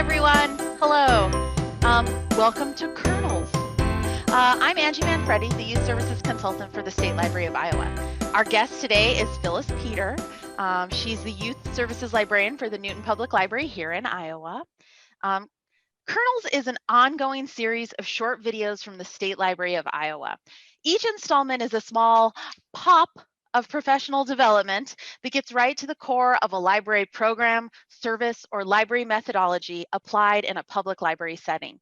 everyone. Hello. Welcome to Kernels. I'm Angie Manfredi, the Youth Services Consultant for the State Library of Iowa. Our guest today is Phyllis Peter. She's the Youth Services Librarian for the Newton Public Library here in Iowa. Kernels is an ongoing series of short videos from the State Library of Iowa. Each installment is a small pop of professional development that gets right to the core of a library program, service, or library methodology applied in a public library setting.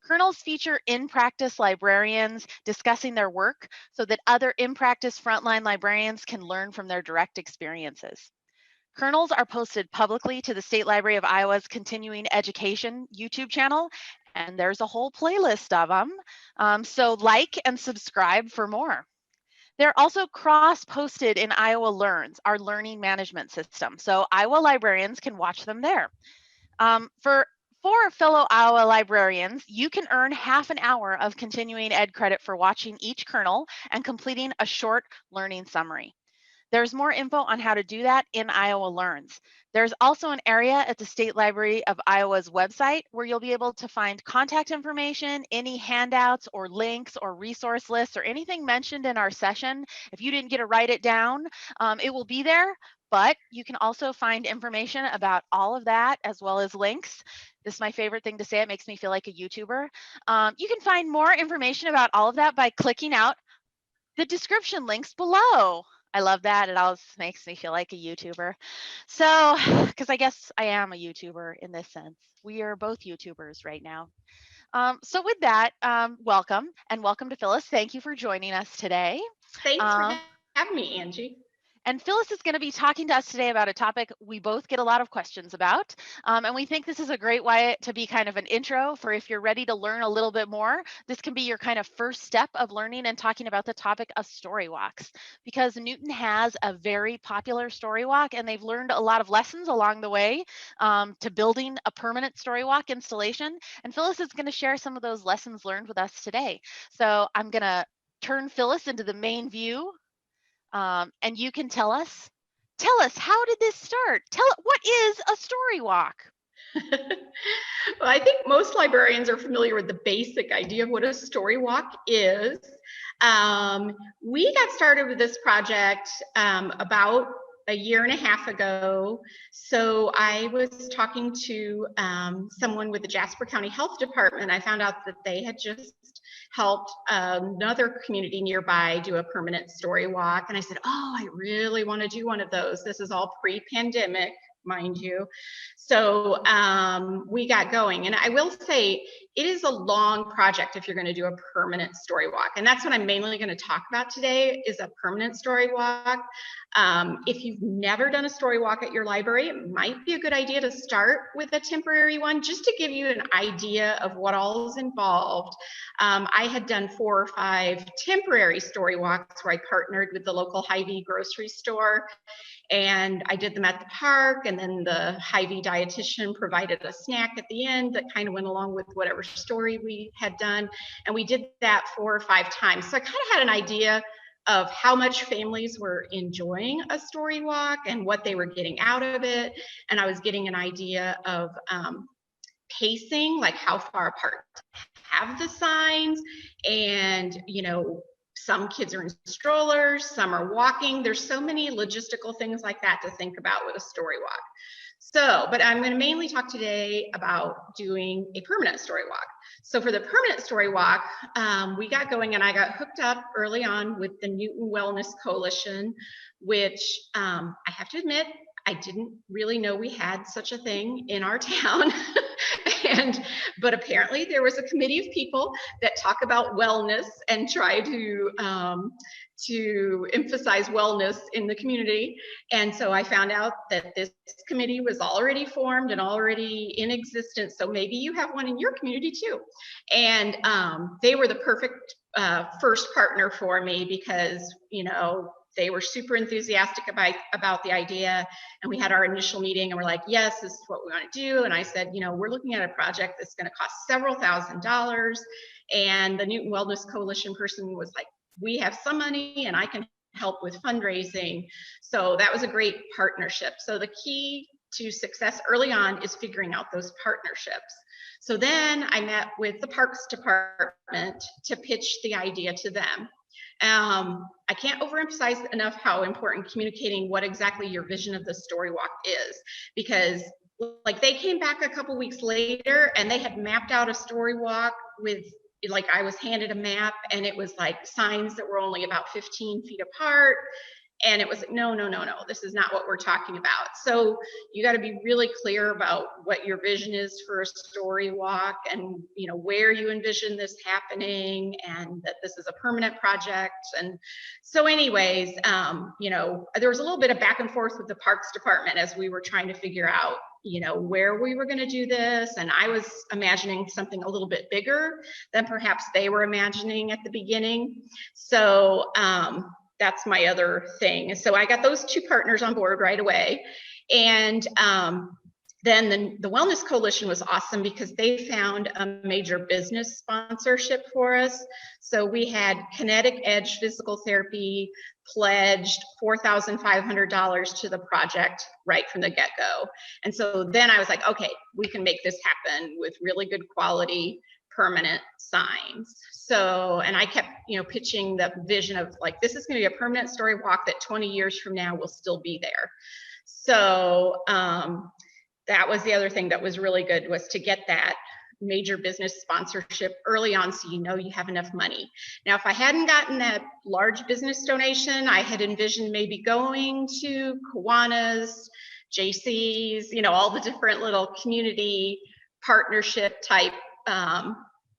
Kernels feature in-practice librarians discussing their work so that other in-practice frontline librarians can learn from their direct experiences. Kernels are posted publicly to the State Library of Iowa's Continuing Education YouTube channel, and there's a whole playlist of them. So like and subscribe for more. They're also cross-posted in Iowa Learns, our learning management system. So Iowa librarians can watch them there. For fellow Iowa librarians, you can earn half an hour of continuing ed credit for watching each kernel and completing a short learning summary. There's more info on how to do that in Iowa Learns. There's also an area at the State Library of Iowa's website where you'll be able to find contact information, any handouts or links or resource lists or anything mentioned in our session. If you didn't get to write it down, it will be there, but you can also find information about all of that as well as links. This is my favorite thing to say. It makes me feel like a YouTuber. You can find more information about all of that by clicking out the description links below. I love that. It always makes me feel like a YouTuber. So, because I guess I am a YouTuber in this sense. We are both YouTubers right now. So with that, welcome, and welcome to Phyllis. Thank you for joining us today. Thanks for having me, Angie. And Phyllis is going to be talking to us today about a topic we both get a lot of questions about. And we think this is a great way to be kind of an intro for if you're ready to learn a little bit more. This can be your kind of first step of learning and talking about the topic of storywalks, because Newton has a very popular storywalk and they've learned a lot of lessons along the way to building a permanent storywalk installation. And Phyllis is going to share some of those lessons learned with us today. So I'm going to turn Phyllis into the main view. And you can tell us, how did this start? What is a storywalk? Well, I think most librarians are familiar with the basic idea of what a storywalk is. We got started with this project about a year and a half ago. So I was talking to someone with the Jasper County Health Department. I found out that they had just helped another community nearby do a permanent story walk. And I said, oh, I really want to do one of those. This is all pre-pandemic, mind you. So we got going. And I will say it is a long project if you're going to do a permanent story walk. And that's what I'm mainly going to talk about today is a permanent story walk. If you've never done a story walk at your library, it might be a good idea to start with a temporary one just to give you an idea of what all is involved. I had done 4 or 5 temporary story walks where I partnered with the local Hy-Vee grocery store, and I did them at the park, and then the Hy-Vee dietitian provided a snack at the end that kind of went along with whatever story we had done, and we did that 4 or 5 times. So I kind of had an idea of how much families were enjoying a story walk and what they were getting out of it, and I was getting an idea of pacing, like how far apart to have the signs, and some kids are in strollers, some are walking. There's so many logistical things like that to think about with a story walk. So, but I'm going to mainly talk today about doing a permanent story walk. So for the permanent story walk, we got going and I got hooked up early on with the Newton Wellness Coalition, which I have to admit, I didn't really know we had such a thing in our town. But apparently there was a committee of people that talk about wellness and try to emphasize wellness in the community. And so I found out that this committee was already formed and already in existence. So maybe you have one in your community too. And they were the perfect first partner for me because, they were super enthusiastic about the idea. And we had our initial meeting and we're like, yes, this is what we want to do. And I said, we're looking at a project that's going to cost several $1,000s. And the Newton Wellness Coalition person was like, we have some money and I can help with fundraising. So that was a great partnership. So the key to success early on is figuring out those partnerships. So then I met with the Parks Department to pitch the idea to them. I can't overemphasize enough how important communicating what exactly your vision of the story walk is, because like they came back a couple weeks later and they had mapped out a story walk with, like, I was handed a map and it was like signs that were only about 15 feet apart. And it was like, no, this is not what we're talking about. So you got to be really clear about what your vision is for a story walk, and where you envision this happening, and that this is a permanent project. And so anyways, there was a little bit of back and forth with the Parks Department as we were trying to figure out where we were going to do this. And I was imagining something a little bit bigger than perhaps they were imagining at the beginning. So that's my other thing. So I got those two partners on board right away. And then the Wellness Coalition was awesome because they found a major business sponsorship for us. So we had Kinetic Edge Physical Therapy pledged $4,500 to the project right from the get-go. And so then I was like, okay, we can make this happen with really good quality permanent signs. So, and I kept, pitching the vision of like, this is going to be a permanent story walk that 20 years from now will still be there. So that was the other thing that was really good, was to get that major business sponsorship early on, so you have enough money. Now, if I hadn't gotten that large business donation, I had envisioned maybe going to Kiwanis, JC's, all the different little community partnership type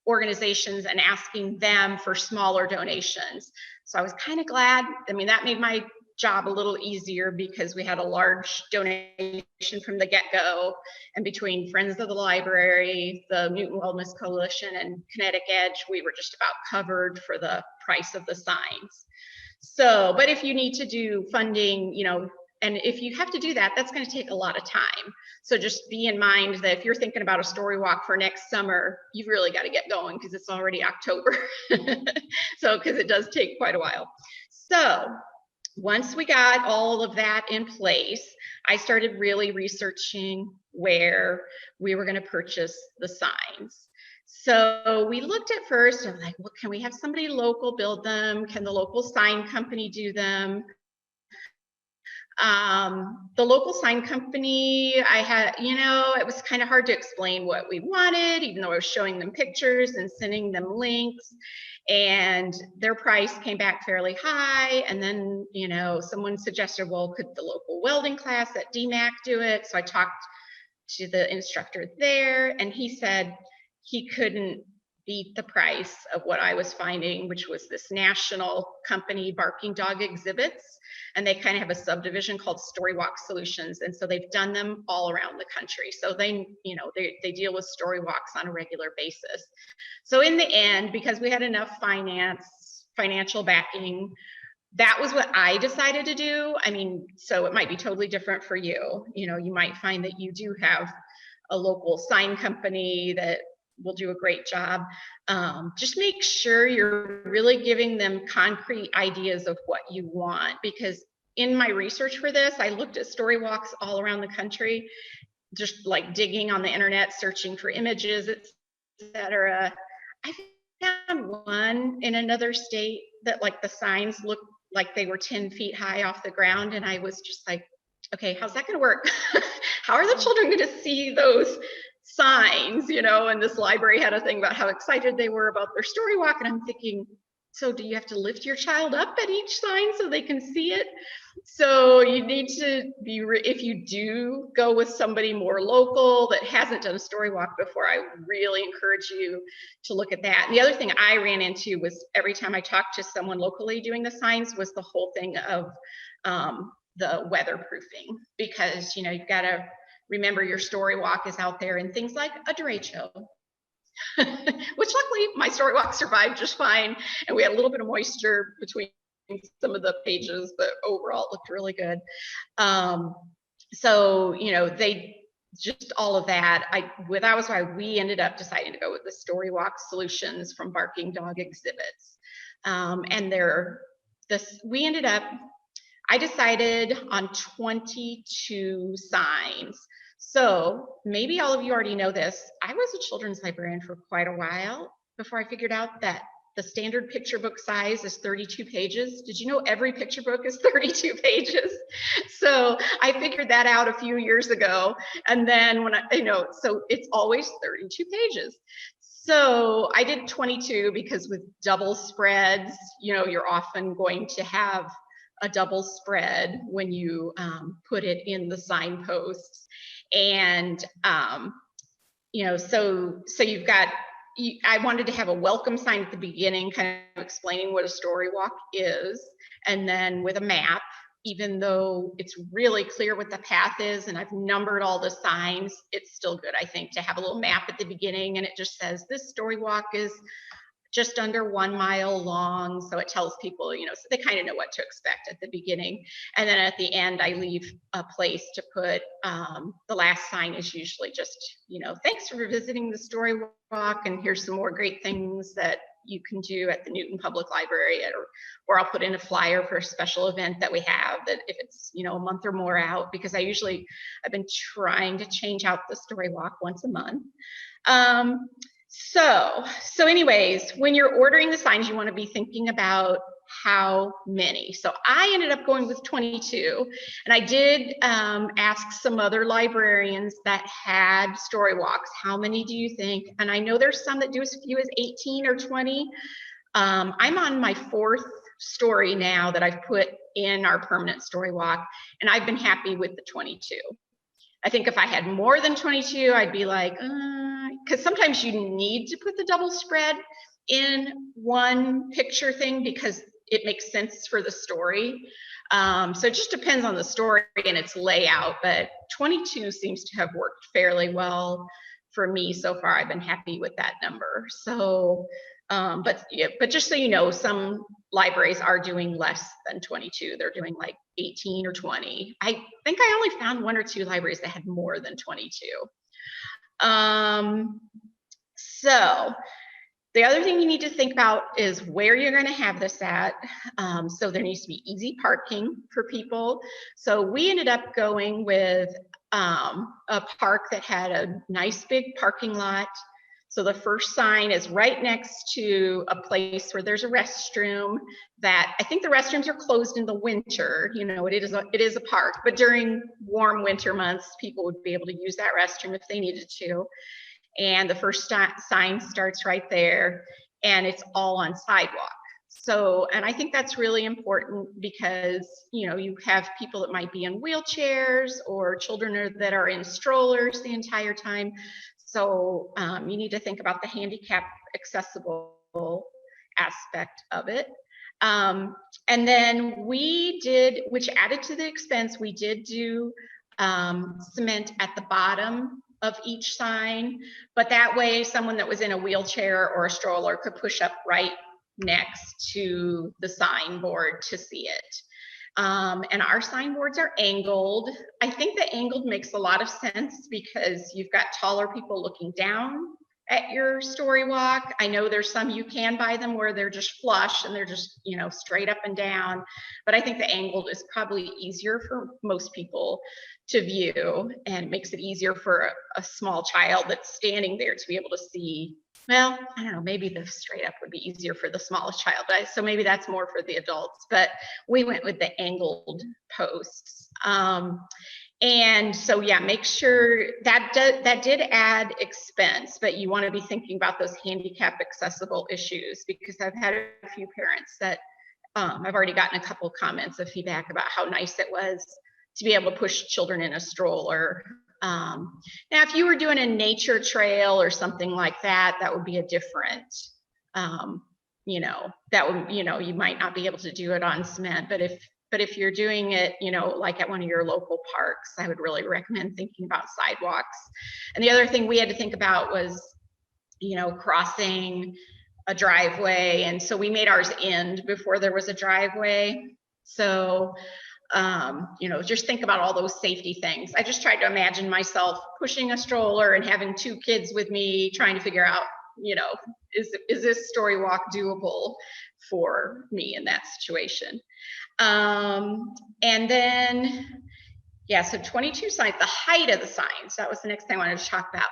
organizations and asking them for smaller donations. So I was kind of glad. I mean, that made my job a little easier because we had a large donation from the get-go, and between Friends of the Library, the Newton Wellness Coalition, and Kinetic Edge, we were just about covered for the price of the signs. So, but if you need to do funding, and if you have to do that, that's going to take a lot of time. So just be in mind that if you're thinking about a story walk for next summer, you've really got to get going because it's already October. So, because it does take quite a while. So once we got all of that in place, I started really researching where we were going to purchase the signs. So we looked at first, and like, well, can we have somebody local build them? Can the local sign company do them? The local sign company, I had, it was kind of hard to explain what we wanted, even though I was showing them pictures and sending them links, and their price came back fairly high. And then, someone suggested, well, could the local welding class at DMAC do it? So I talked to the instructor there, and he said he couldn't beat the price of what I was finding, which was this national company, Barking Dog Exhibits. And they kind of have a subdivision called StoryWalk Solutions. And so they've done them all around the country. So they deal with story walks on a regular basis. So in the end, because we had enough financial backing, that was what I decided to do. I mean, so it might be totally different for you. You might find that you do have a local sign company that will do a great job. Just make sure you're really giving them concrete ideas of what you want, because in my research for this, I looked at story walks all around the country, just like digging on the internet, searching for images, etc. I found one in another state that like the signs looked like they were 10 feet high off the ground. And I was just like, okay, how's that going to work? How are the children going to see those signs? And this library had a thing about how excited they were about their story walk. And I'm thinking, so do you have to lift your child up at each sign so they can see it? So you need to be, if you do go with somebody more local that hasn't done a story walk before, I really encourage you to look at that. And the other thing I ran into was every time I talked to someone locally doing the signs was the whole thing of the weatherproofing, because you've got to remember your story walk is out there in things like a derecho, which luckily my story walk survived just fine. And we had a little bit of moisture between some of the pages, but overall it looked really good. So, they just all of that. That was why we ended up deciding to go with the StoryWalk Solutions from Barking Dog Exhibits. And we ended up I decided on 22 signs. So maybe all of you already know this. I was a children's librarian for quite a while before I figured out that the standard picture book size is 32 pages. Did you know every picture book is 32 pages? So I figured that out a few years ago. And then when so it's always 32 pages. So I did 22 because with double spreads, you're often going to have a double spread when you put it in the signposts. And, so you've got, I wanted to have a welcome sign at the beginning, kind of explaining what a story walk is, and then with a map, even though it's really clear what the path is and I've numbered all the signs, it's still good, I think, to have a little map at the beginning, and it just says this story walk is just under 1 mile long. So it tells people, so they kind of know what to expect at the beginning. And then at the end, I leave a place to put, the last sign is usually just, thanks for visiting the story walk, and here's some more great things that you can do at the Newton Public Library, or I'll put in a flyer for a special event that we have, that if it's, a month or more out, because I've been trying to change out the story walk once a month. So anyways, when you're ordering the signs, you want to be thinking about how many. So I ended up going with 22, and I did ask some other librarians that had story walks, how many do you think? And I know there's some that do as few as 18 or 20. I'm on my 4th story now that I've put in our permanent story walk, and I've been happy with the 22. I think if I had more than 22, I'd be like, because sometimes you need to put the double spread in one picture thing because it makes sense for the story. So it just depends on the story and its layout, but 22 seems to have worked fairly well for me so far. I've been happy with that number. So, but just so you know, some libraries are doing less than 22. They're doing like 18 or 20. I think I only found 1 or 2 libraries that had more than 22. So the other thing you need to think about is where you're going to have this at. So there needs to be easy parking for people. So we ended up going with a park that had a nice big parking lot. So the first sign is right next to a place where there's a restroom that I think the restrooms are closed in the winter. It is a park, but during warm winter months, people would be able to use that restroom if they needed to. And the first sign starts right there, and it's all on sidewalk. So, and I think that's really important because, you have people that might be in wheelchairs or children that are in strollers the entire time. So you need to think about the handicap accessible aspect of it. And then we did, which added to the expense, we did do cement at the bottom of each sign, but that way someone that was in a wheelchair or a stroller could push up right next to the signboard to see it. And our signboards are angled. I think the angled makes a lot of sense because you've got taller people looking down at your story walk. I know there's some you can buy them where they're just flush and they're just, straight up and down, but I think the angled is probably easier for most people to view, and makes it easier for a small child that's standing there to be able to see. Well, I don't know, maybe the straight up would be easier for the smallest child, but so maybe that's more for the adults, but we went with the angled posts. And so, yeah, make sure that did add expense, but you want to be thinking about those handicap accessible issues, because I've had a few parents that I've already gotten a couple comments of feedback about how nice it was to be able to push children in a stroller. Now, if you were doing a nature trail or something like that, that would be a different, that would, you might not be able to do it on cement, but if you're doing it, like at one of your local parks, I would really recommend thinking about sidewalks. And the other thing we had to think about was, crossing a driveway. And so we made ours end before there was a driveway. So, just think about all those safety things. I just tried to imagine myself pushing a stroller and having 2 kids with me trying to figure out you know, is this story walk doable for me in that situation? And then, yeah, so 22 signs, the height of the signs, that was the next thing I wanted to talk about.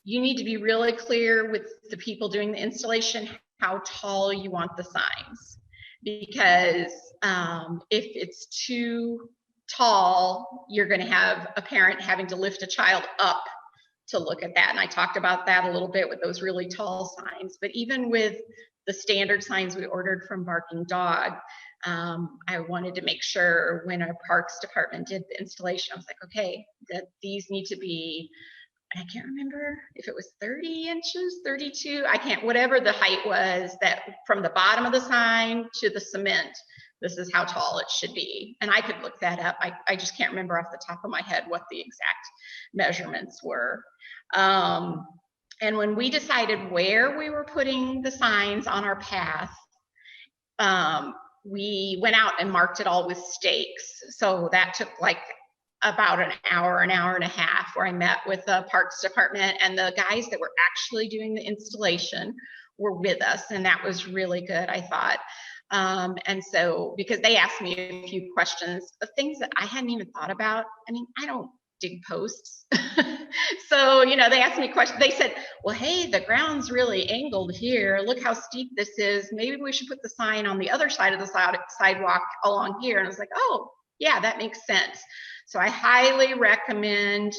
You need to be really clear with the people doing the installation how tall you want the signs, because if it's too tall, you're going to have a parent having to lift a child up to look at that. And I talked about that a little bit with those really tall signs. But even with the standard signs we ordered from Barking Dog, I wanted to make sure when our parks department did the installation, I was like, okay, that these need to be, I can't remember if it was 30 inches, 32, I can't, whatever the height was, that from the bottom of the sign to the cement, this is how tall it should be. And I could look that up. I just can't remember off the top of my head what the exact measurements were. And when we decided where we were putting the signs on our path, we went out and marked it all with stakes. So that took like about an hour and a half, where I met with the parks department, and the guys that were actually doing the installation were with us. And that was really good, I thought. And so, because they asked me a few questions of things that I hadn't even thought about. I mean, I don't dig posts. So, you know, they asked me questions. They said, well, hey, the ground's really angled here. Look how steep this is. Maybe we should put the sign on the other side of the sidewalk along here. And I was like, oh, yeah, that makes sense. So I highly recommend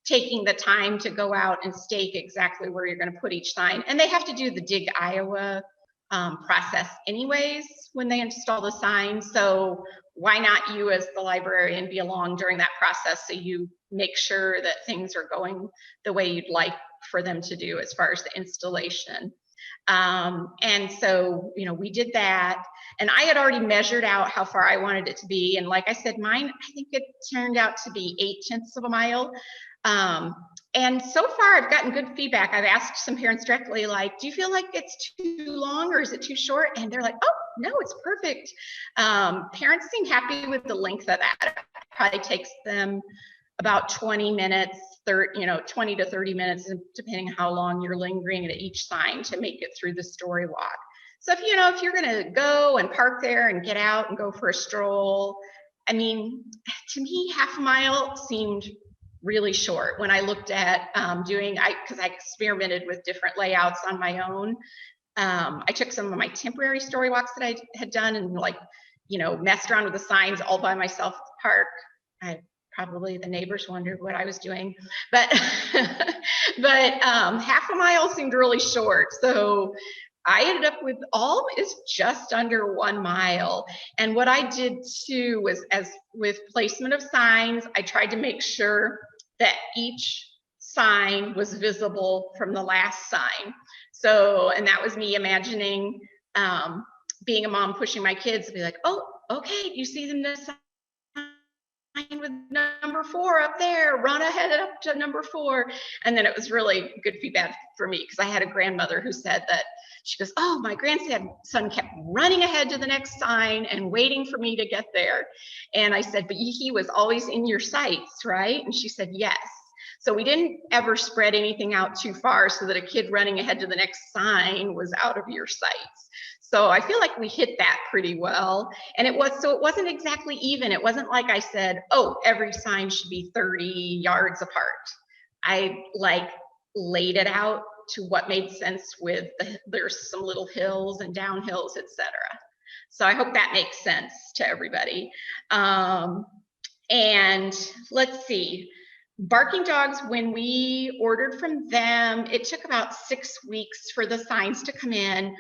taking the time to go out and stake exactly where you're going to put each sign. And they have to do the Dig Iowa process anyways when they install the sign. So why not you as the librarian be along during that process, so you make sure that things are going the way you'd like for them to do as far as the installation. And so, you know, we did that, and I had already measured out how far I wanted it to be. And like I said, mine, I think it turned out to be 8/10 of a mile. And so far I've gotten good feedback. I've asked some parents directly, like, do you feel like it's too long or is it too short? And they're like, oh, no, it's perfect. Parents seem happy with the length of that. It probably takes them about 20 minutes, 20 to 30 minutes, depending on how long you're lingering at each sign to make it through the story walk. So if you're going to go and park there and get out and go for a stroll, I mean, to me, half a mile seemed really short when I looked at because I experimented with different layouts on my own. I took some of my temporary story walks that I had done and messed around with the signs all by myself at the park. Probably the neighbors wondered what I was doing, but half a mile seemed really short. So I ended up with all is just under 1 mile. And what I did too was, as with placement of signs, I tried to make sure that each sign was visible from the last sign. So, and that was me imagining being a mom pushing my kids to be like, oh, okay, you see them this sign with number 4 up there, run ahead up to number 4. And then it was really good feedback for me, because I had a grandmother who said that she goes, oh, my grandson kept running ahead to the next sign and waiting for me to get there. And I said, but he was always in your sights, right? And she said, yes. So we didn't ever spread anything out too far so that a kid running ahead to the next sign was out of your sights. So I feel like we hit that pretty well. And it wasn't exactly even. It wasn't like I said, oh, every sign should be 30 yards apart. I laid it out to what made sense with there's some little hills and downhills, etc. So I hope that makes sense to everybody. And let's see, Barking Dogs, when we ordered from them, it took about 6 weeks for the signs to come in.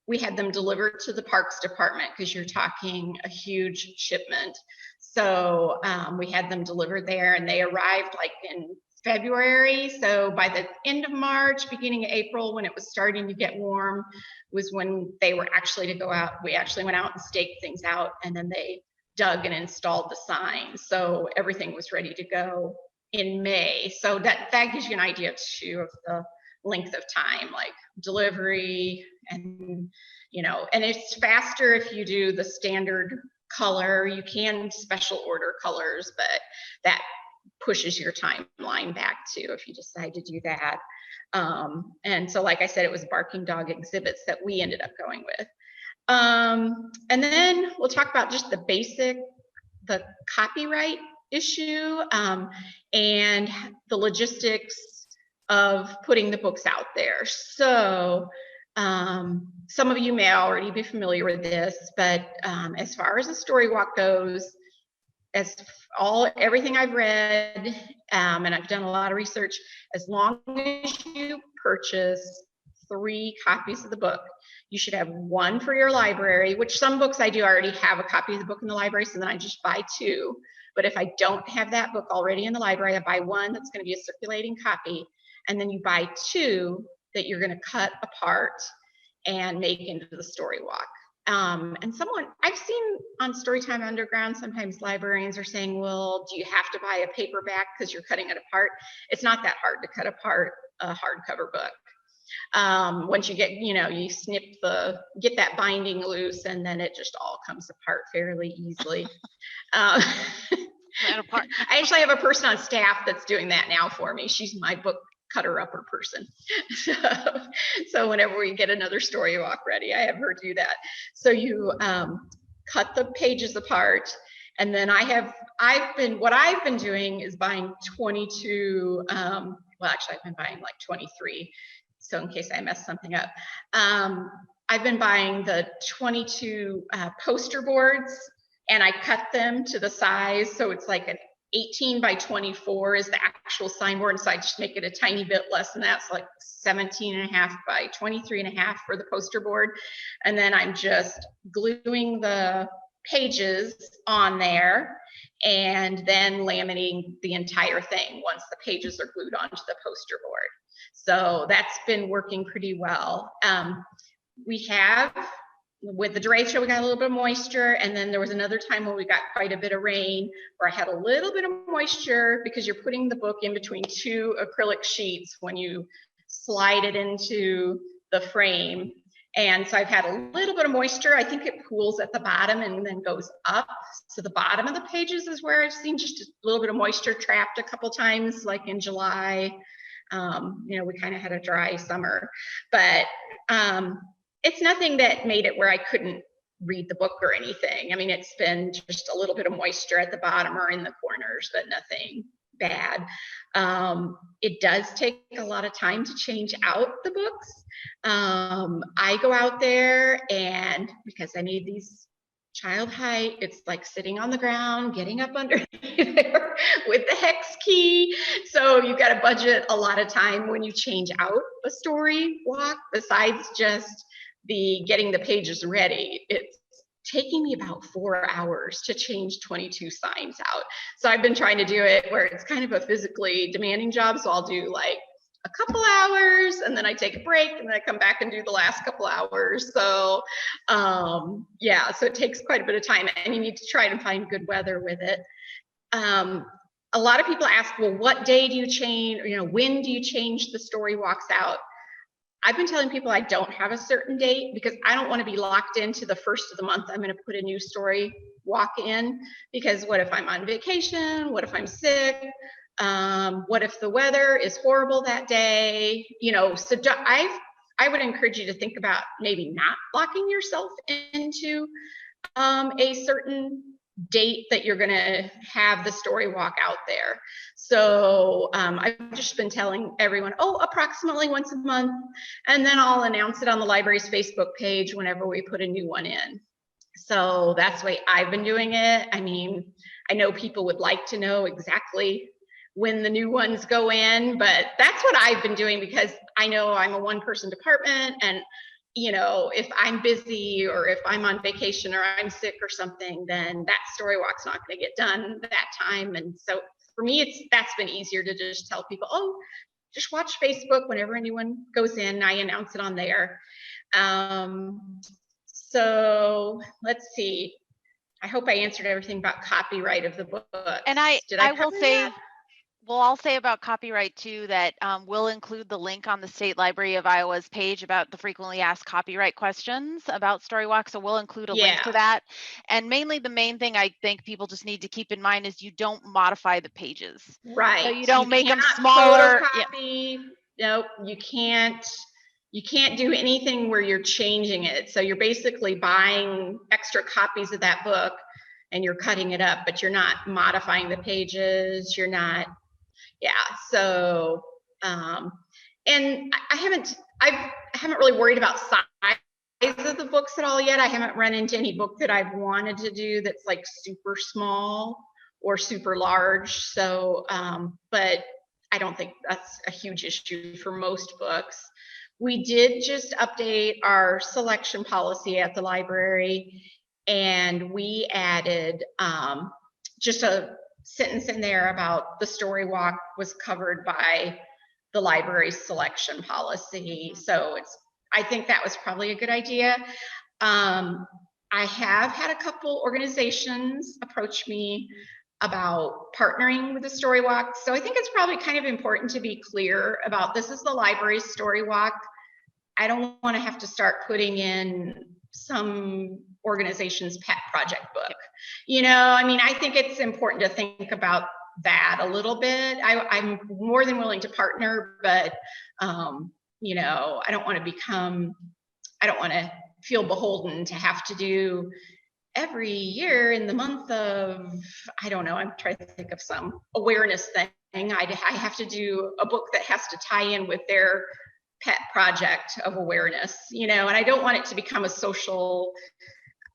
We had them delivered to the Parks Department, because you're talking a huge shipment. So we had them delivered there, and they arrived in February. So by the end of March, beginning of April, when it was starting to get warm, was when they were actually to go out. We actually went out and staked things out, and then they dug and installed the signs. So everything was ready to go in May. So that gives you an idea too of the length of time, like delivery, and and it's faster if you do the standard color. You can special order colors, but that pushes your timeline back too if you decide to do that. And so, like I said, it was barking dog exhibits that we ended up going with. And then we'll talk about just the copyright issue, and the logistics of putting the books out there. So some of you may already be familiar with this, but as far as the Storywalk goes, everything I've read, and I've done a lot of research, as long as you purchase 3 copies of the book, you should have 1 for your library, which some books I do already have a copy of the book in the library, so then I just buy 2. But if I don't have that book already in the library, I buy 1 that's going to be a circulating copy, and then you buy 2 that you're going to cut apart and make into the Storywalk. And I've seen on Storytime Underground, sometimes librarians are saying, well, do you have to buy a paperback because you're cutting it apart? It's not that hard to cut apart a hardcover book. Once you get, you get that binding loose, and then it just all comes apart fairly easily. I actually have a person on staff that's doing that now for me. She's my book cutter upper person. So whenever we get another Storywalk ready, I have her do that. So you cut the pages apart, and then what I've been doing is buying 22, well, actually I've been buying like 23. So in case I mess something up, I've been buying the 22 poster boards, and I cut them to the size. So it's like an 18 by 24 is the actual signboard. And so I just make it a tiny bit less than that. So like 17.5 by 23.5 for the poster board. And then I'm just gluing the pages on there and then laminating the entire thing once the pages are glued onto the poster board. So that's been working pretty well. With the derecho, we got a little bit of moisture, and then there was another time when we got quite a bit of rain where I had a little bit of moisture, because you're putting the book in between 2 acrylic sheets when you slide it into the frame. And so I've had a little bit of moisture. I think it pools at the bottom and then goes up. So the bottom of the pages is where I've seen just a little bit of moisture trapped a couple times, like in July. We kind of had a dry summer, but it's nothing that made it where I couldn't read the book or anything. I mean, it's been just a little bit of moisture at the bottom or in the corners, but nothing bad. It does take a lot of time to change out the books. I go out there, and because I need these child height, it's like sitting on the ground, getting up under there with the hex key. So you've got to budget a lot of time when you change out a Storywalk, besides just getting the pages ready. It's taking me about 4 hours to change 22 signs out. So I've been trying to do it where it's kind of a physically demanding job. So I'll do like a couple hours, and then I take a break, and then I come back and do the last couple hours. So yeah, so it takes quite a bit of time, and you need to try to find good weather with it. A lot of people ask, well, what day do you change, when do you change the Storywalks out? I've been telling people I don't have a certain date, because I don't want to be locked into the first of the month I'm going to put a new Storywalk in, because what if I'm on vacation? What if I'm sick? What if the weather is horrible that day? So I would encourage you to think about maybe not locking yourself into a certain date that you're going to have the Storywalk out there. So I've just been telling everyone, approximately once a month, and then I'll announce it on the library's Facebook page whenever we put a new one in. So that's the way I've been doing it. I mean, I know people would like to know exactly when the new ones go in, but that's what I've been doing, because I know I'm a one-person department, and if I'm busy, or if I'm on vacation, or I'm sick or something, then that Storywalk's not going to get done that time. And so for me, that's been easier to just tell people, just watch Facebook whenever anyone goes in, I announce it on there. So let's see. I hope I answered everything about copyright of the book. And I will say, Well, I'll say about copyright too that we'll include the link on the State Library of Iowa's page about the frequently asked copyright questions about StoryWalk. So we'll include a link to Yeah, that. And mainly the main thing I think people just need to keep in mind is you don't modify the pages. So right. you You don't make them cannot smaller. Yeah. photocopy. Nope, you can't. You can't do anything where you're changing it. So you're basically buying extra copies of that book and you're cutting it up, but you're not modifying the pages. You're not, yeah. So, and I haven't really worried about size of the books at all yet. I haven't run into any book that I've wanted to do that's like super small or super large. So, but I don't think that's a huge issue for most books. We did just update our selection policy at the library, and we added just a sentence in there about the story walk was covered by the library's selection policy. So I think that was probably a good idea. I have had a couple organizations approach me about partnering with the story walk. So I think it's probably kind of important to be clear about this is the library's story walk. I don't want to have to start putting in some organization's pet project book. I mean, I think it's important to think about that a little bit. I'm more than willing to partner, but I don't want to feel beholden to have to do every year in the month of, I don't know, I'm trying to think of some awareness thing. I have to do a book that has to tie in with their pet project of awareness, and I don't want it to become a social,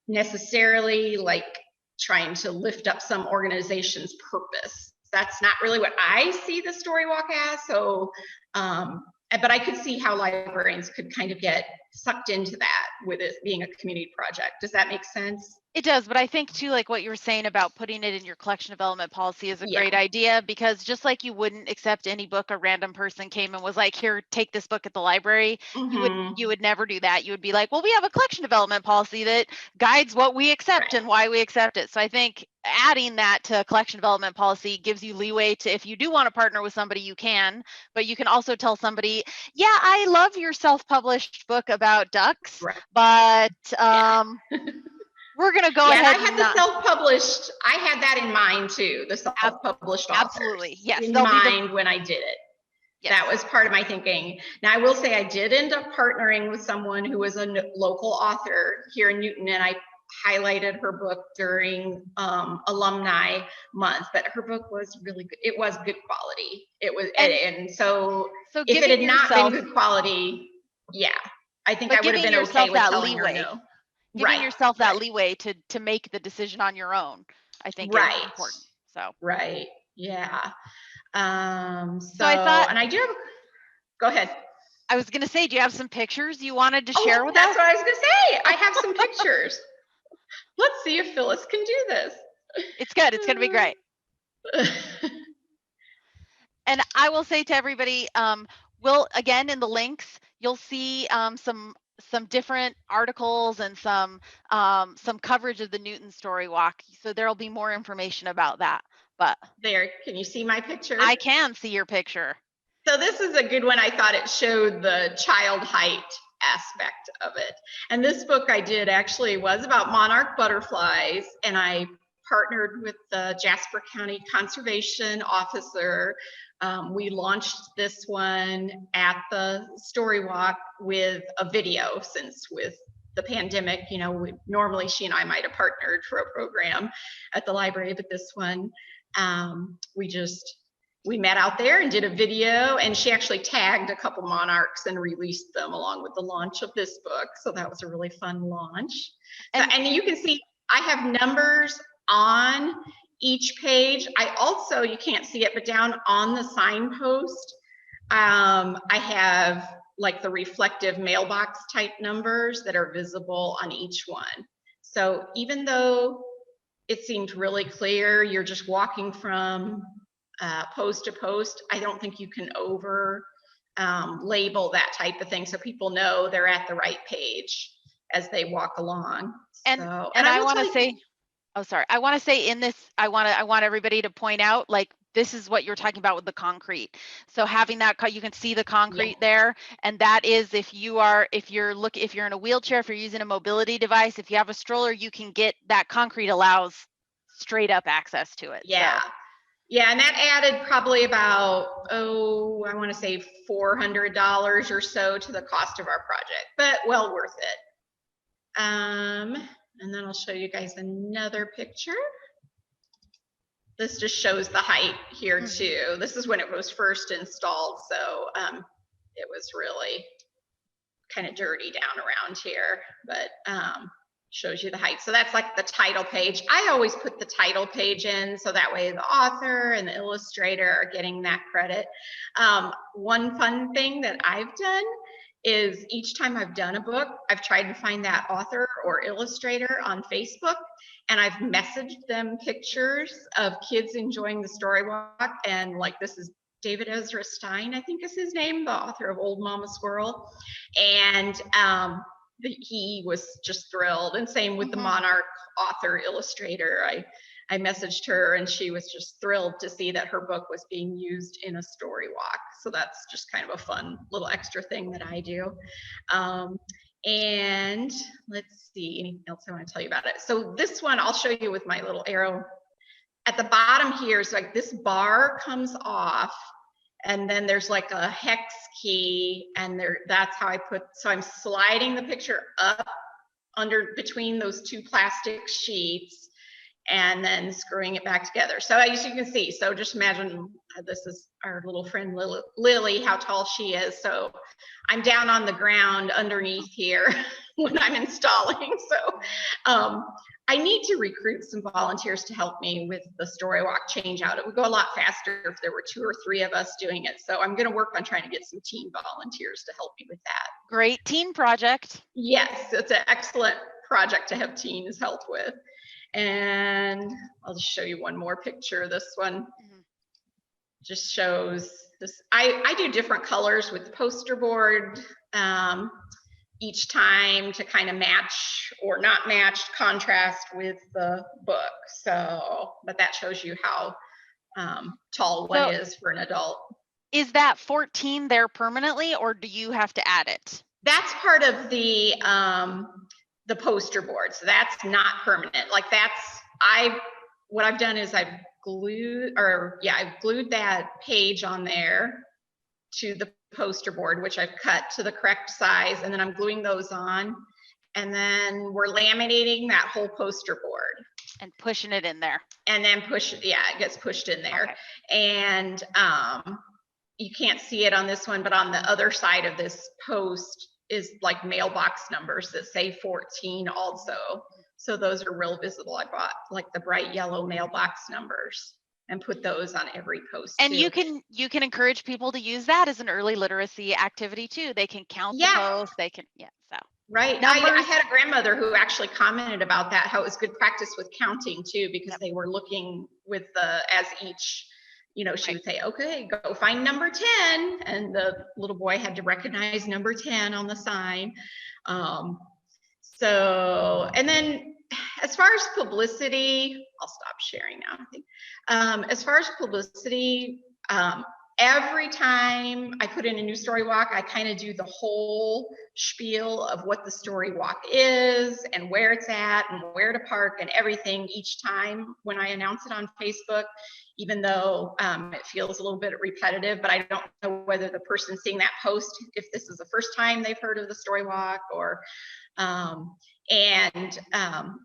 necessarily like trying to lift up some organization's purpose. That's not really what I see the story walk as. So, but I could see how librarians could kind of get sucked into that with it being a community project. Does that make sense? It does, but I think too, like what you were saying about putting it in your collection development policy is a great idea, because just like you wouldn't accept any book a random person came and was like, here, take this book at the library, you would never do that. You would be like, well, we have a collection development policy that guides what we accept and why we accept it. So I think adding that to collection development policy gives you leeway to, if you do want to partner with somebody, you can, but you can also tell somebody, yeah, I love your self-published book about ducks, but we're going to go ahead. I had the self-published. I had that in mind too. The self-published authors. Absolutely, yes. In mind when I did it. Yes. That was part of my thinking. Now I will say I did end up partnering with someone who was a local author here in Newton, and I highlighted her book during alumni month. But her book was really good. It was good quality. It was, and so if it had not been good quality, I think I would have been okay with telling her no. Giving yourself that leeway to make the decision on your own, I think is important. So yeah. So I thought, and I do have, go ahead. I was gonna say, do you have some pictures you wanted to share with us? That's what I was gonna say. I have some pictures. Let's see if Phyllis can do this. It's good. It's gonna be great. And I will say to everybody, we'll, again, in the links, you'll see some different articles and some coverage of the Newton Story Walk. So there'll be more information about that. But there, can you see my picture? I can see your picture. So this is a good one. I thought it showed the child height aspect of it. And this book I did actually was about monarch butterflies, and I partnered with the Jasper County Conservation Officer. We launched this one at the Story Walk with a video, since with the pandemic, normally she and I might have partnered for a program at the library, but this one, we met out there and did a video, and she actually tagged a couple monarchs and released them along with the launch of this book. So that was a really fun launch. And you can see I have numbers on each page. I also, you can't see it, but down on the signpost, I have like the reflective mailbox type numbers that are visible on each one. So even though it seemed really clear, you're just walking from post to post, I don't think you can over label that type of thing so people know they're at the right page as they walk along. And I want to say, oh, sorry. I want to say in this, I want everybody to point out, like, this is what you're talking about with the concrete. So having that, you can see the concrete Yeah. there, and that is if you're in a wheelchair, if you're using a mobility device, if you have a stroller, you can get that concrete allows straight up access to it. Yeah. So. Yeah, and that added probably about, I want to say $400 or so to the cost of our project, but well worth it. And then I'll show you guys another picture. This just shows the height here too. This is when it was first installed, so it was really kind of dirty down around here, but shows you the height. So that's like the title page. I always put the title page in so that way the author and the illustrator are getting that credit. One fun thing that I've done is each time I've done a book, I've tried to find that author or illustrator on Facebook, and I've messaged them pictures of kids enjoying the story walk. And like, this is David Ezra Stein, I think is his name, the author of Old Mama Squirrel. And he was just thrilled. And same with the Monarch author illustrator. I messaged her and she was just thrilled to see that her book was being used in a story walk. So that's just kind of a fun little extra thing that I do. And let's see, anything else I want to tell you about it. So this one I'll show you with my little arrow. At the bottom here is like this bar comes off, and then there's like a hex key, and that's how I so I'm sliding the picture up under between those two plastic sheets and then screwing it back together. So as you can see, so just imagine this is our little friend Lily, how tall she is. So I'm down on the ground underneath here when I'm installing. So I need to recruit some volunteers to help me with the StoryWalk change out. It would go a lot faster if there were 2 or 3 of us doing it. So I'm going to work on trying to get some teen volunteers to help me with that. Great teen project. Yes, it's an excellent project to have teens help with. And I'll just show you one more picture. This one just shows this. I do different colors with the poster board each time to kind of match or not match contrast with the book. So, but that shows you how tall one is for an adult. Is that 14 there permanently, or do you have to add it? That's part of the poster board. So that's not permanent. Like what I've done is I've glued that page on there to the poster board, which I've cut to the correct size, and then I'm gluing those on, and then we're laminating that whole poster board and pushing it in there, and then it gets pushed in there. Okay. And you can't see it on this one, but on the other side of this post is like mailbox numbers that say 14 also. So those are real visible. I bought like the bright yellow mailbox numbers and put those on every post. And too. you can encourage people to use that as an early literacy activity too. They can count the posts. They can, so. Right. I had a grandmother who actually commented about that, how it was good practice with counting too, because they were looking with as each, she would say, okay, go find number 10. And the little boy had to recognize number 10 on the sign. So, and then as far as publicity, I'll stop sharing now, I think. As far as publicity, every time I put in a new story walk, I kind of do the whole spiel of what the story walk is and where it's at and where to park and everything each time when I announce it on Facebook, even though it feels a little bit repetitive, but I don't know whether the person seeing that post, if this is the first time they've heard of the story walk or,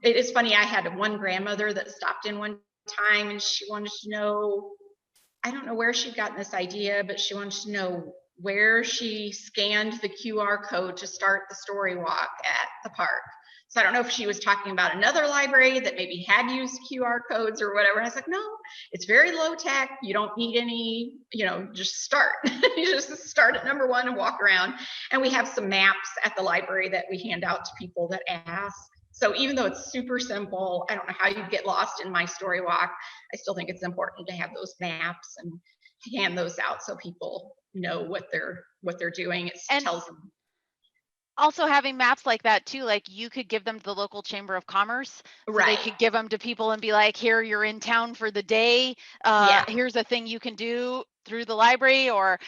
it is funny, I had one grandmother that stopped in one time and she wanted to know, I don't know where she'd gotten this idea, but she wanted to know where she scanned the QR code to start the story walk at the park. So I don't know if she was talking about another library that maybe had used QR codes or whatever. I was like, no, it's very low tech. You don't need any, just start. You just start at number 1 and walk around. And we have some maps at the library that we hand out to people that ask. So even though it's super simple, I don't know how you get lost in my story walk. I still think it's important to have those maps and hand those out so people know what they're doing. It tells them. also having maps like that too, like you could give them to the local chamber of commerce, so they Right. could give them to people and be like, here, you're in town for the day. Yeah. Here's a thing you can do through the library, or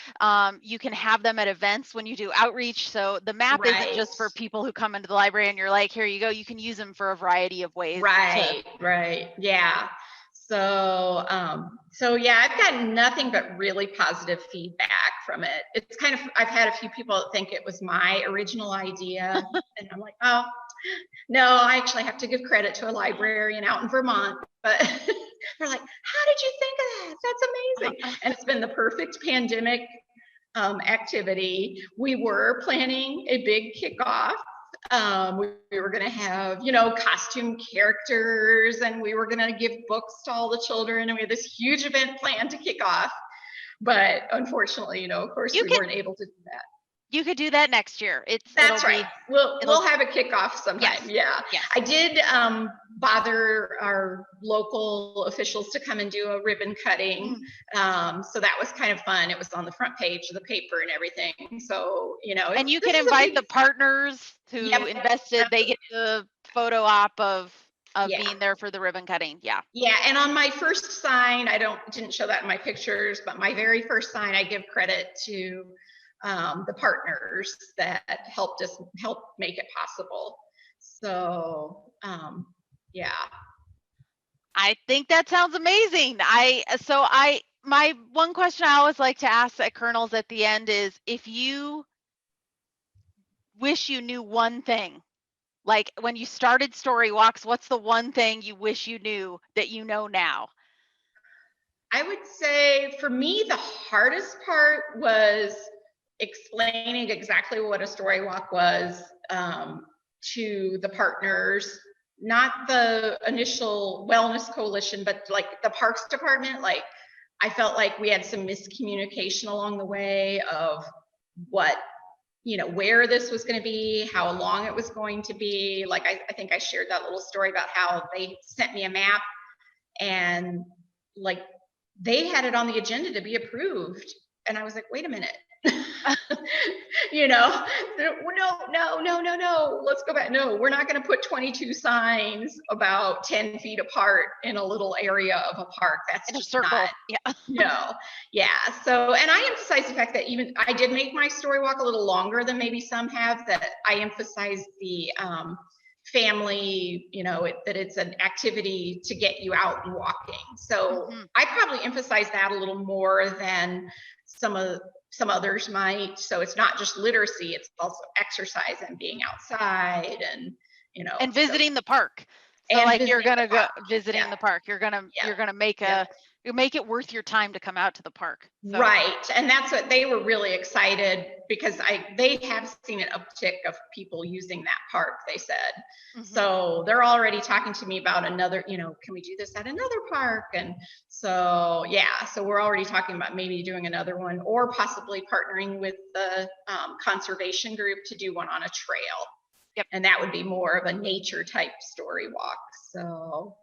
you can have them at events when you do outreach. So the map isn't Right. just for people who come into the library and you're like, here you go. You can use them for a variety of ways. Right. Yeah. So yeah, I've gotten nothing but really positive feedback from it. It's kind of, I've had a few people that think it was my original idea, and I'm like, oh, no, I actually have to give credit to a librarian out in Vermont, but they're like, how did you think of that? That's amazing. And it's been the perfect pandemic activity. We were planning a big kickoff. We were going to have, costume characters, and we were going to give books to all the children, and we had this huge event planned to kick off. But unfortunately, of course, we weren't able to do that. You could do that next year. That's right. We'll have a kickoff sometime. Yes. Yeah. I did bother our local officials to come and do a ribbon cutting. So that was kind of fun. It was on the front page of the paper and everything. So, and you can invite the partners who invested. They get the photo op of being there for the ribbon cutting. Yeah. And on my first sign, didn't show that in my pictures, but my very first sign, I give credit to the partners that help make it possible. So yeah, I think that sounds amazing. My one question I always like to ask at Kernels at the end is, if you wish you knew one thing, like when you started Storywalks, what's the one thing you wish you knew that you know now? I would say for me, the hardest part was explaining exactly what a story walk was to the partners, not the initial wellness coalition, but like the parks department. Like, I felt like we had some miscommunication along the way of what, where this was going to be, how long it was going to be. Like, I think I shared that little story about how they sent me a map, and like they had it on the agenda to be approved, and I was like, wait a minute. No, let's go back. No, we're not going to put 22 signs about 10 feet apart in a little area of a park. That's in a circle. So, and I emphasize the fact that even I did make my story walk a little longer than maybe some have, that I emphasize the family, that it's an activity to get you out and walking. So I probably emphasize that a little more than some others might. So it's not just literacy, it's also exercise and being outside and, and visiting the park. So like you're going to go visiting the park. You're going to make you make it worth your time to come out to the park. So. Right. And that's what they were really excited, because they have seen an uptick of people using that park, they said. So they're already talking to me about another, can we do this at another park? And so, so we're already talking about maybe doing another one, or possibly partnering with the conservation group to do one on a trail. Yep. And that would be more of a nature type story walk. So,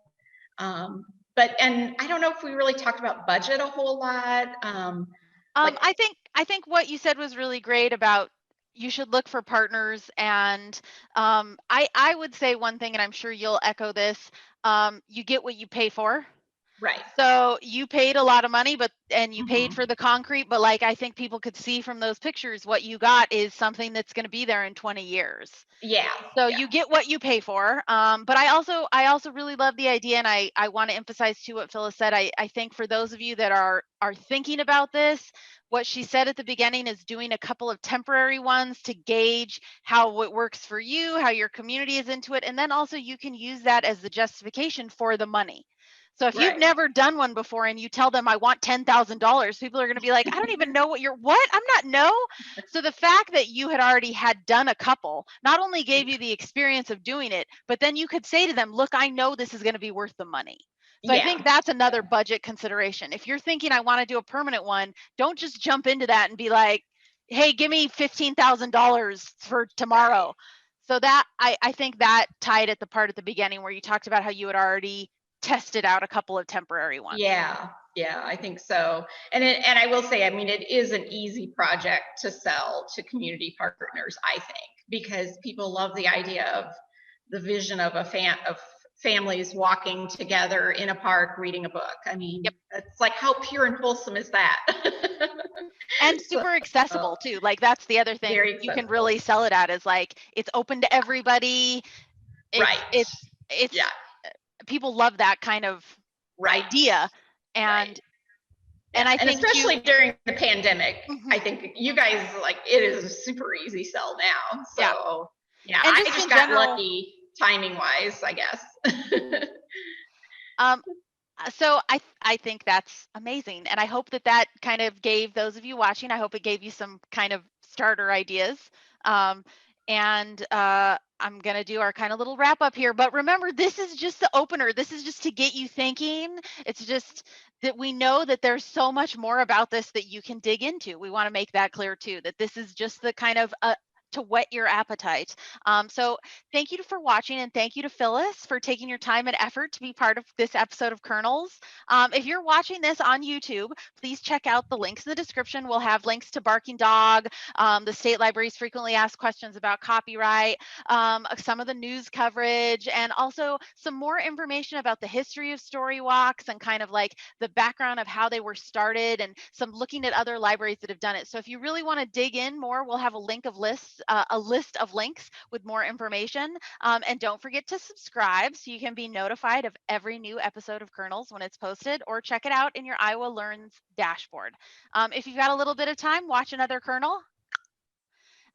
and I don't know if we really talked about budget a whole lot. I think what you said was really great about you should look for partners. And I would say one thing, and I'm sure you'll echo this, you get what you pay for. Right. So you paid a lot of money, and you paid for the concrete, but like I think people could see from those pictures, what you got is something that's going to be there in 20 years. Yeah. So you get what you pay for. But I also really love the idea, and I want to emphasize too what Phyllis said. I think for those of you that are thinking about this, what she said at the beginning is doing a couple of temporary ones to gauge how it works for you, how your community is into it, and then also you can use that as the justification for the money. So if you've never done one before and you tell them I want $10,000, people are going to be like, I don't even know what? I'm not know. So the fact that you had already had done a couple not only gave you the experience of doing it, but then you could say to them, look, I know this is going to be worth the money. So I think that's another budget consideration. If you're thinking I want to do a permanent one, don't just jump into that and be like, hey, give me $15,000 for tomorrow. So that I think that tied at the part at the beginning where you talked about how you had already tested out a couple of temporary ones. Yeah, I think so. And I will say, I mean, it is an easy project to sell to community partners, I think, because people love the idea of the vision of families walking together in a park reading a book. I mean, it's like, how pure and wholesome is that? And super accessible too. Like that's the other thing you can really sell it at, is like it's open to everybody. It's people love that kind of idea. And I think especially during the pandemic, I think you guys, like, it is a super easy sell now. So yeah, I just got lucky timing wise, I guess. So I think that's amazing. And I hope that kind of gave those of you watching, I hope it gave you some kind of starter ideas. I'm going to do our kind of little wrap up here. But remember, this is just the opener. This is just to get you thinking. It's just that we know that there's so much more about this that you can dig into. We want to make that clear too, that this is just the kind of to whet your appetite. So thank you for watching, and thank you to Phyllis for taking your time and effort to be part of this episode of Kernels. If you're watching this on YouTube, please check out the links in the description. We'll have links to Barking Dog, the State Library's frequently asked questions about copyright, some of the news coverage, and also some more information about the history of Storywalks and kind of like the background of how they were started, and some looking at other libraries that have done it. So if you really want to dig in more, we'll have a list of links with more information. And don't forget to subscribe so you can be notified of every new episode of Kernels when it's posted, or check it out in your Iowa Learns dashboard. If you've got a little bit of time, watch another Kernel.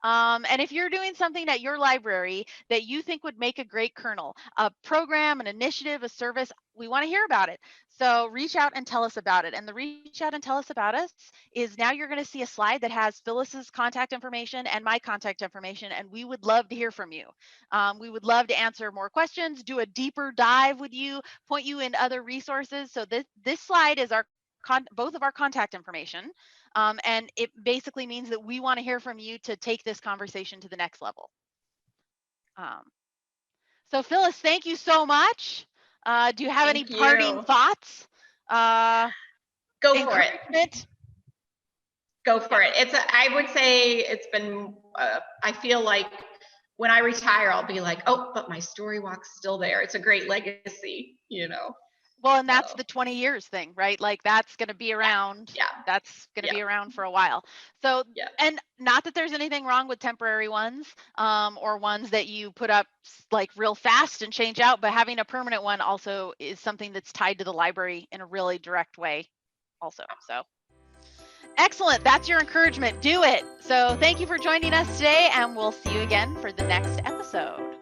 And if you're doing something at your library that you think would make a great Kernel, a program, an initiative, a service, we want to hear about it. So reach out and tell us about it. And the reach out and tell us about us is, now you're going to see a slide that has Phyllis's contact information and my contact information, and we would love to hear from you. We would love to answer more questions, do a deeper dive with you, point you in other resources. So this slide is both of our contact information. And it basically means that we want to hear from you to take this conversation to the next level. So Phyllis, thank you so much. Do you have any parting thoughts? Go for it. Go for it. I would say it's been, I feel like when I retire, I'll be like, oh, but my Storywalk's still there. It's a great legacy, you know. Well, and that's the 20 years thing, right? Like that's going to be around. Yeah. That's going to be around for a while. So, and not that there's anything wrong with temporary ones, or ones that you put up like real fast and change out, but having a permanent one also is something that's tied to the library in a really direct way also. So excellent. That's your encouragement. Do it. So thank you for joining us today, and we'll see you again for the next episode.